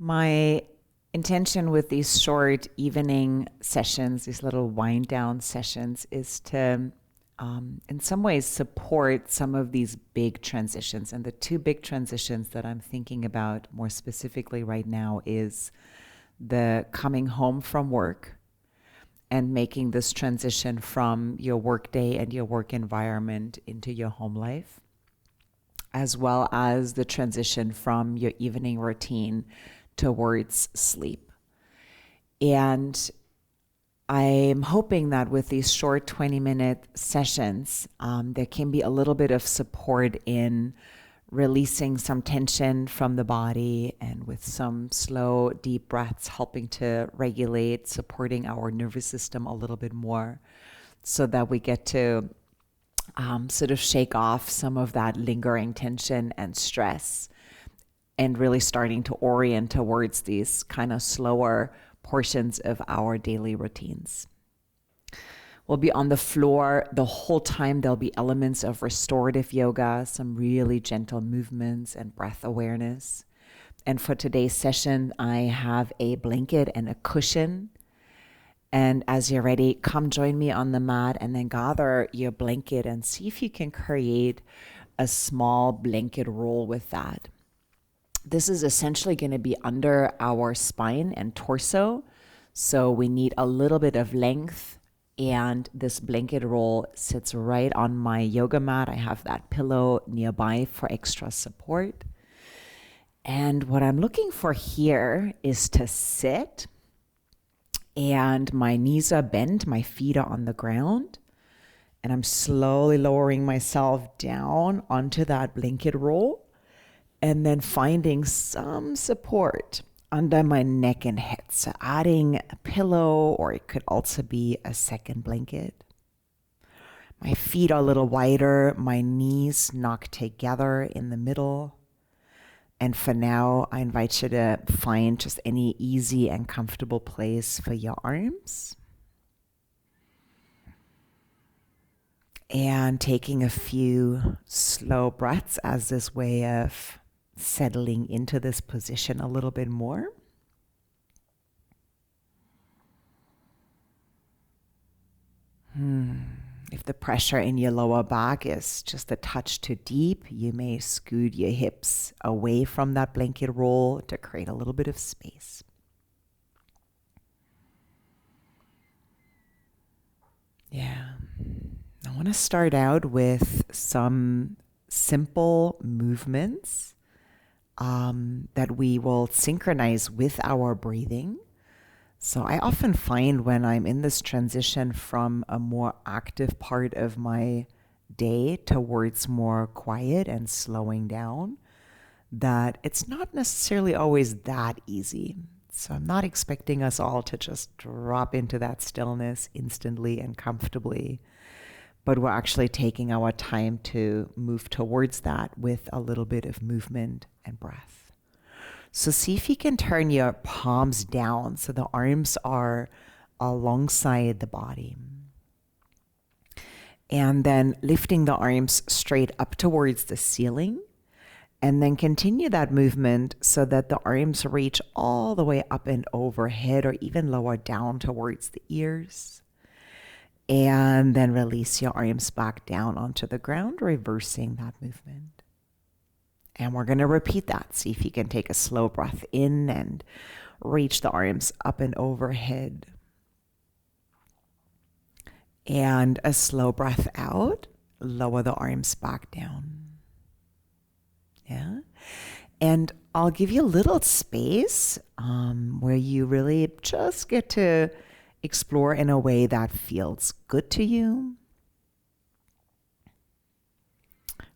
My intention with these short evening sessions, these little wind down sessions, is to, in some ways, support some of these big transitions. And the two big transitions that I'm thinking about more specifically right now is the coming home from work and making this transition from your work day and your work environment into your home life, as well as the transition from your evening routine towards sleep. And I'm hoping that with these short 20-minute sessions, there can be a little bit of support in releasing some tension from the body, and with some slow, deep breaths helping to regulate, supporting our nervous system a little bit more, so that we get to sort of shake off some of that lingering tension and stress, and really starting to orient towards these kind of slower portions of our daily routines. We'll be on the floor the whole time. There'll be elements of restorative yoga, some really gentle movements and breath awareness. And for today's session, I have a blanket and a cushion. And as you're ready, come join me on the mat, and then gather your blanket and see if you can create a small blanket roll with that. This is essentially going to be under our spine and torso, so we need a little bit of length, and this blanket roll sits right on my yoga mat. I have that pillow nearby for extra support. And what I'm looking for here is to sit, and my knees are bent, my feet are on the ground, and I'm slowly lowering myself down onto that blanket roll, and then finding some support under my neck and head. So adding a pillow, or it could also be a second blanket. My feet are a little wider, my knees knocked together in the middle. And for now, I invite you to find just any easy and comfortable place for your arms. And taking a few slow breaths as this way of settling into this position a little bit more. If the pressure in your lower back is just a touch too deep, you may scoot your hips away from that blanket roll to create a little bit of space. Yeah. I want to start out with some simple movements that we will synchronize with our breathing. So I often find when I'm in this transition from a more active part of my day towards more quiet and slowing down, that it's not necessarily always that easy. So I'm not expecting us all to just drop into that stillness instantly and comfortably, but we're actually taking our time to move towards that with a little bit of movement and breath. So see if you can turn your palms down so the arms are alongside the body. And then lifting the arms straight up towards the ceiling. And then continue that movement so that the arms reach all the way up and overhead, or even lower down towards the ears. And then release your arms back down onto the ground, reversing that movement. And we're going to repeat that. See if you can take a slow breath in and reach the arms up and overhead. And a slow breath out, lower the arms back down. Yeah. And I'll give you a little space where you really just get to explore in a way that feels good to you.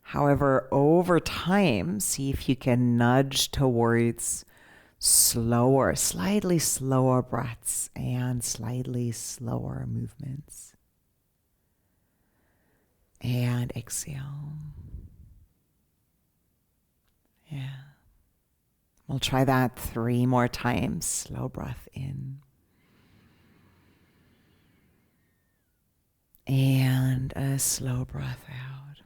However, over time, see if you can nudge towards slower, slightly slower breaths and slightly slower movements. And exhale. Yeah. We'll try that 3 more times. Slow breath in. And a slow breath out.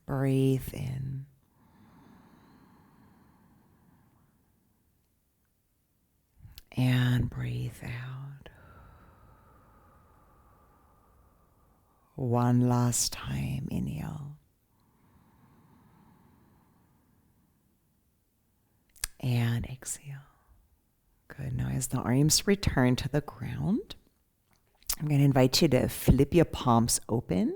Breathe in. And breathe out. One last time, inhale. And exhale. Good. Now as the arms return to the ground, I'm going to invite you to flip your palms open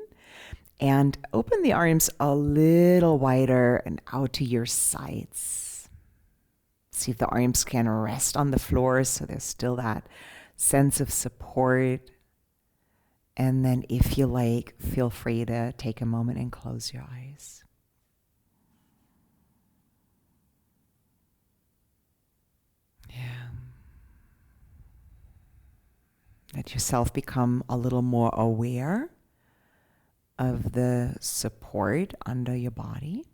and open the arms a little wider and out to your sides. See if the arms can rest on the floor so there's still that sense of support. And then if you like, feel free to take a moment and close your eyes. Yeah. Let yourself become a little more aware of the support under your body.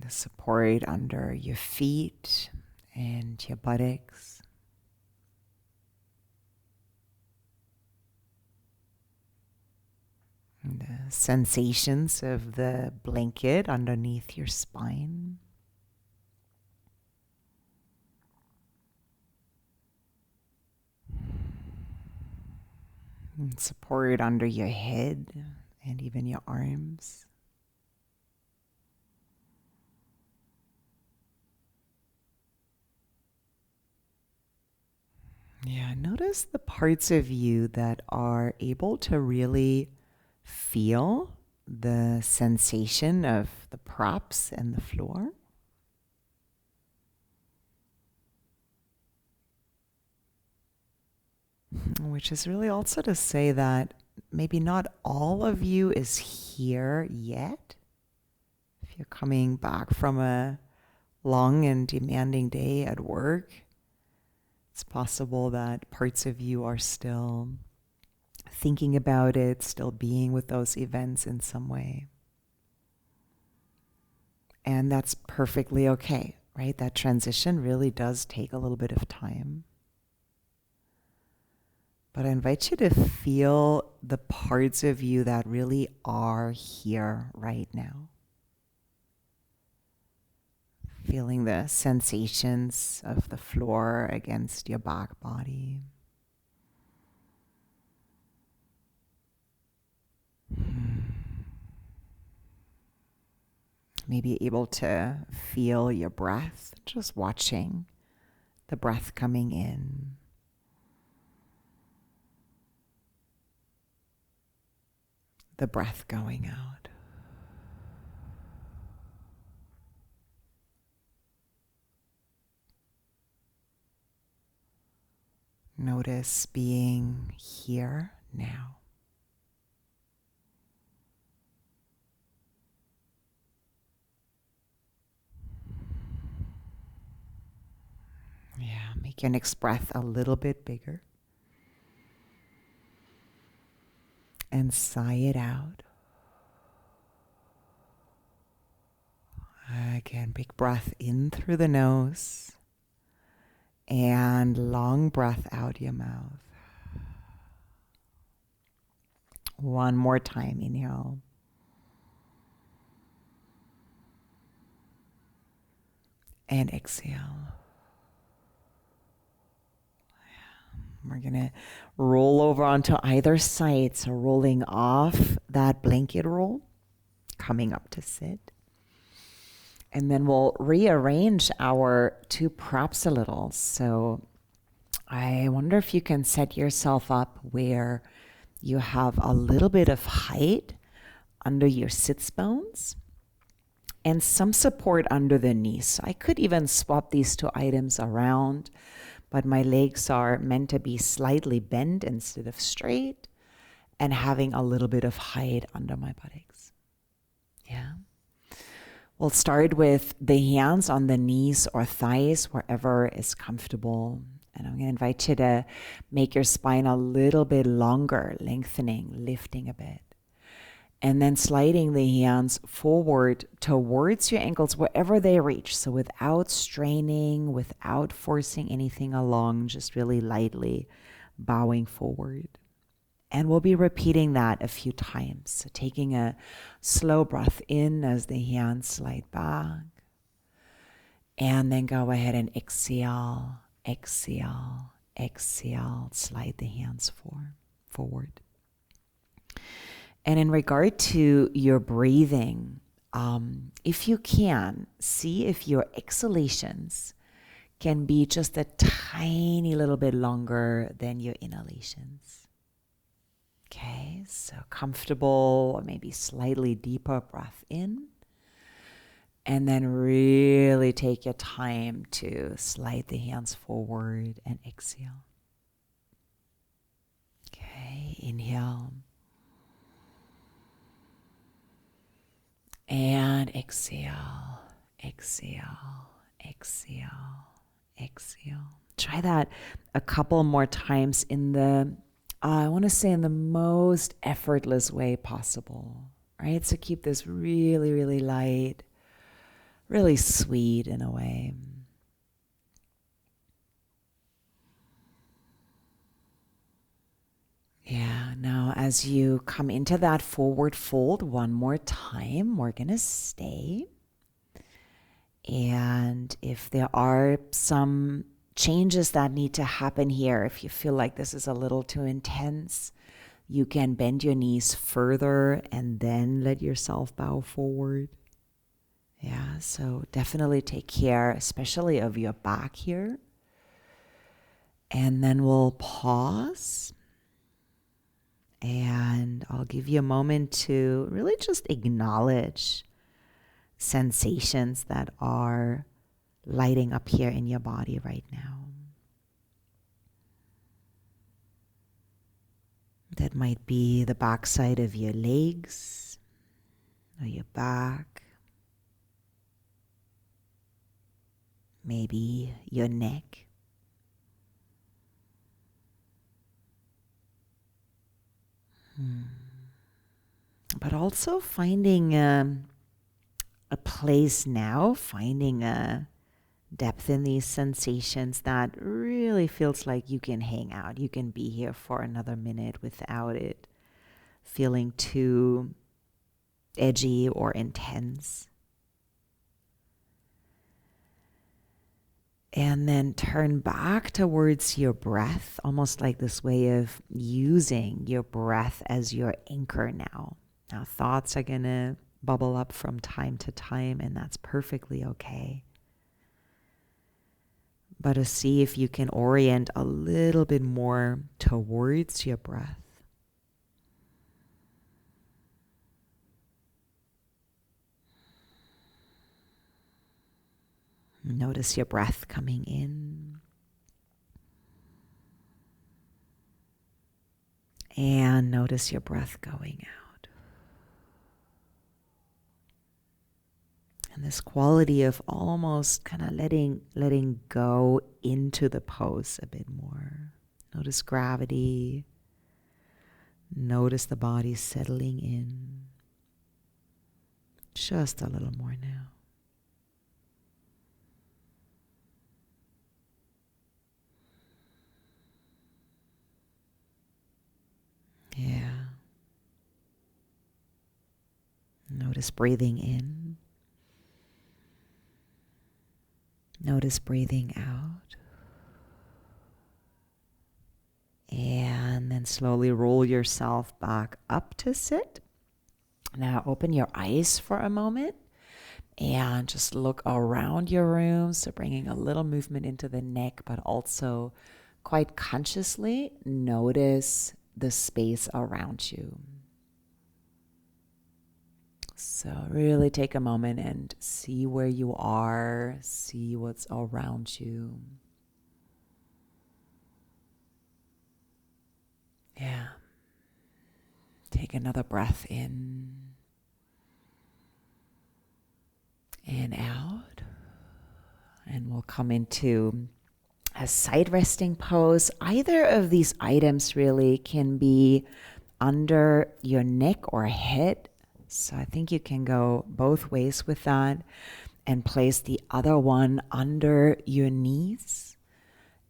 The support under your feet and your buttocks. And the sensations of the blanket underneath your spine. And support under your head and even your arms. Yeah, notice the parts of you that are able to really feel the sensation of the props and the floor. Which is really also to say that maybe not all of you is here yet. If you're coming back from a long and demanding day at work, it's possible that parts of you are still thinking about it, still being with those events in some way. And that's perfectly okay, right? That transition really does take a little bit of time. But I invite you to feel the parts of you that really are here right now. Feeling the sensations of the floor against your back body. Maybe able to feel your breath, just watching the breath coming in. The breath going out. Notice being here now. Yeah, make your next breath a little bit bigger. And sigh it out. Again, big breath in through the nose. And long breath out your mouth. One more time, inhale. And exhale. We're going to roll over onto either side. So rolling off that blanket roll, coming up to sit. And then we'll rearrange our two props a little. So I wonder if you can set yourself up where you have a little bit of height under your sits bones and some support under the knees. So I could even swap these two items around, but my legs are meant to be slightly bent instead of straight and having a little bit of height under my buttocks. Yeah. We'll start with the hands on the knees or thighs, wherever is comfortable. And I'm going to invite you to make your spine a little bit longer, lengthening, lifting a bit. And then sliding the hands forward towards your ankles wherever they reach. So without straining, without forcing anything along, just really lightly bowing forward. And we'll be repeating that a few times. So taking a slow breath in as the hands slide back. And then go ahead and exhale, exhale, exhale. Slide the hands forward. And in regard to your breathing, if you can, see if your exhalations can be just a tiny little bit longer than your inhalations. Okay, so comfortable or maybe slightly deeper breath in. And then really take your time to slide the hands forward and exhale. Okay, inhale. And exhale, exhale, exhale, exhale. Try that a couple more times in the, I want to say in the most effortless way possible, right? So keep this really, really light, really sweet in a way. Yeah, now as you come into that forward fold one more time, we're going to stay. And if there are some changes that need to happen here, if you feel like this is a little too intense, you can bend your knees further and then let yourself bow forward. Yeah, so definitely take care, especially of your back here. And then we'll pause. And I'll give you a moment to really just acknowledge sensations that are lighting up here in your body right now. That might be the backside of your legs or your back. Maybe your neck. But also finding a place now, finding a depth in these sensations that really feels like you can hang out. You can be here for another minute without it feeling too edgy or intense. And then turn back towards your breath, almost like this way of using your breath as your anchor now. Now, thoughts are going to bubble up from time to time, and that's perfectly okay. But to see if you can orient a little bit more towards your breath. Notice your breath coming in. And notice your breath going out. And this quality of almost kind of letting go into the pose a bit more. Notice gravity. Notice the body settling in. Just a little more now. Yeah. Notice breathing in. Notice breathing out. And then slowly roll yourself back up to sit. Now open your eyes for a moment and just look around your room. So bringing a little movement into the neck, but also quite consciously notice the space around you. So really take a moment and see where you are, see what's around you. Yeah. Take another breath in and out. And we'll come into a side resting pose. Either of these items really can be under your neck or head. So I think you can go both ways with that and place the other one under your knees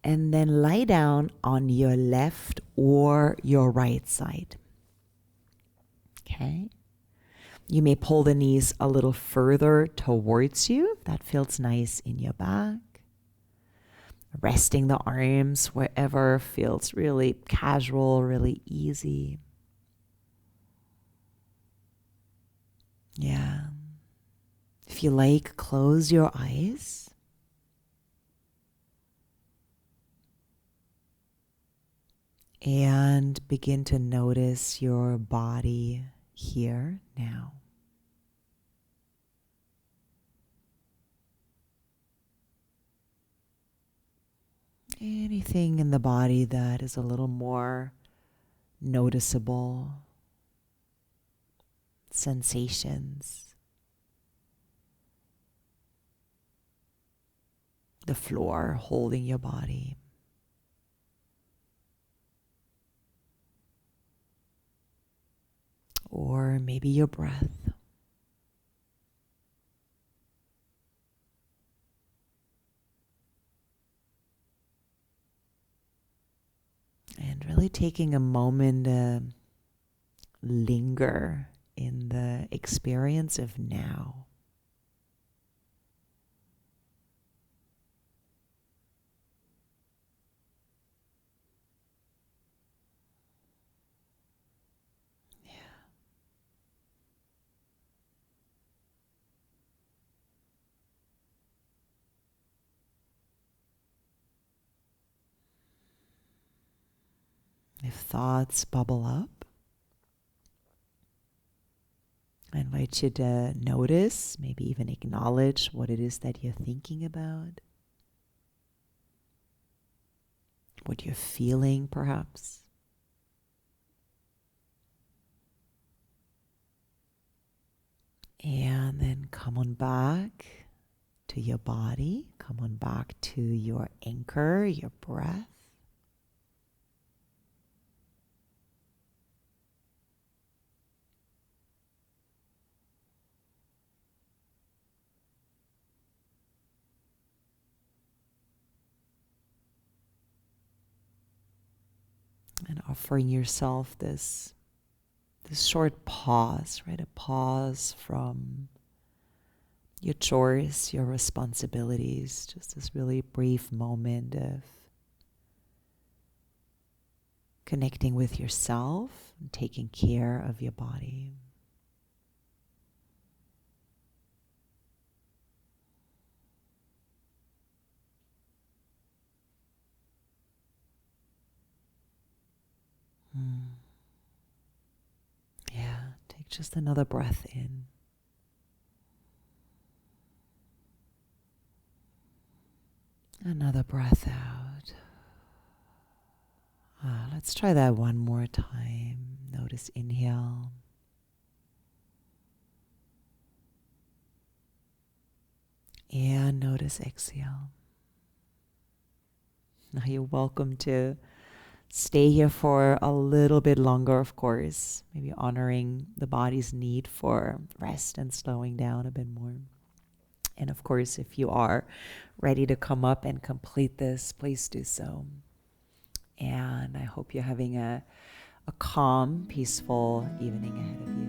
And then lie down on your left or your right side. Okay. You may pull the knees a little further towards you. That feels nice in your back. Resting the arms wherever feels really casual, really easy. Yeah. If you like, close your eyes. And begin to notice your body here now. Anything in the body that is a little more noticeable, sensations, the floor holding your body. Or maybe your breath. And really taking a moment to linger in the experience of now. If thoughts bubble up, I invite you to notice, maybe even acknowledge what it is that you're thinking about, what you're feeling perhaps. And then come on back to your body, come on back to your anchor, your breath. And offering yourself this short pause, right? A pause from your chores, your responsibilities, just this really brief moment of connecting with yourself and taking care of your body. Yeah, take just another breath in. Another breath out. Let's try that one more time. Notice inhale. And notice exhale. Now you're welcome to stay here for a little bit longer, of course. Maybe honoring the body's need for rest and slowing down a bit more. And of course, if you are ready to come up and complete this, please do so. And I hope you're having a calm, peaceful evening ahead of you.